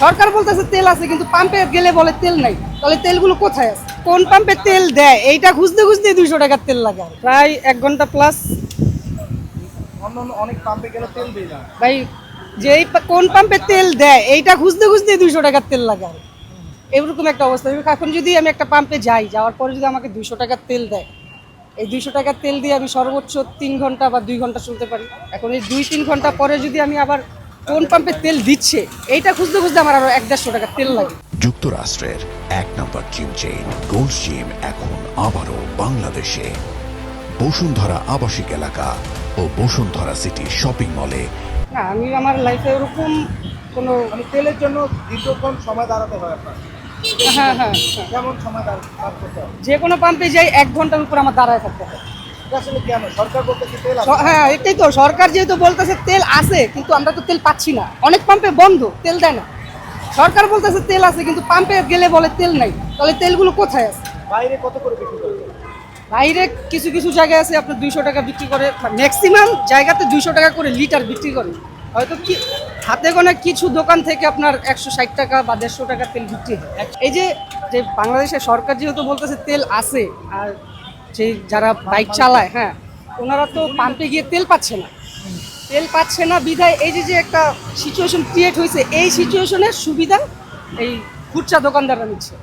সরকার বলতেছে তেল আছে, কিন্তু পাম্পে গেলে বলে তেল নাই। তাহলে তেলগুলো কোথায় আছে? কোন পাম্পে তেল দেয় এইটা খুঁজতে খুঁজতে 200 টাকার তেল লাগে। প্রায় 1 ঘন্টা প্লাস। অন্য অনেক পাম্পে গেলে তেল দিয়ে যায়। ভাই, কোন পাম্পে তেল দেয় এইটা খুঁজতে খুঁজতে 200 টাকার তেল লাগে। এরকম একটা অবস্থা। এখন যদি আমি একটা পাম্পে যাওয়ার পরে যদি আমাকে 200 টাকার তেল দেয়, এই 200 টাকার তেল দিয়ে আমি সর্বোচ্চ 3 ঘন্টা বা 2 ঘন্টা চলতে পারি। এখন এই 2-3 ঘন্টা পরে যদি আমি আবার কোন পাম্পে তেল দিচ্ছে এইটা খুঁজতে খুঁজতে আমার আরো 1-150 টাকার তেল লাগে। যুক্তরাষ্ট্রের 1 নম্বর জিম চেইন গোল্ড জিম এখন আবারও বাংলাদেশে। বসুন্ধরা আবাসিক এলাকা ও বসুন্ধরা সিটি শপিং মলে। না, আমি আমার লাইফে ওরকম কোনো মানে তেলের জন্য দীর্ঘক্ষণ সময় দাঁড়াতে হয় আপনার। হ্যাঁ হ্যাঁ কেমন সময় দাঁড়াতে হয়? যে কোনো পাম্পে যাই 1 ঘন্টার উপর আমার দাঁড়ায় থাকতে হয়। এটা আসলে কেন? সরকার বলতেছে তেল আছে। হ্যাঁ, এটাই তো, সরকার যেহেতু বলতেছে তেল আছে, কিন্তু আমরা তো তেল পাচ্ছি না। অনেক পাম্পে বন্ধ, তেল দেয় না। সরকার বলতেছে তেল আছে, কিন্তু পাম্পে গেলে বলে তেল নাই। তাহলে তেলগুলো কোথায় আছে? বাইরে কত করে বিক্রি করে? বাইরে কিছু কিছু জায়গায় আছে আপনার 200 টাকা বিক্রি করে, ম্যাক্সিমাম জায়গাতে 200 টাকা করে লিটার বিক্রি করে। হয়তো কি হাতে গোনা কিছু দোকান থেকে আপনার 160 টাকা বা 150 টাকা তেল বিক্রি হয়। এই যে যে বাংলাদেশের সরকার যেহেতু বলতেছে তেল আছে, আর যে যারা বাইক চালায়, হ্যাঁ, ওনারা তো পাম্পে গিয়ে তেল পাচ্ছে না। তেল পাচ্ছে না বিধায় এই যে যে একটা সিচুয়েশন ক্রিয়েট হয়েছে, এই সিচুয়েশনের সুবিধা এই খুচরা দোকানদাররা নিচ্ছে।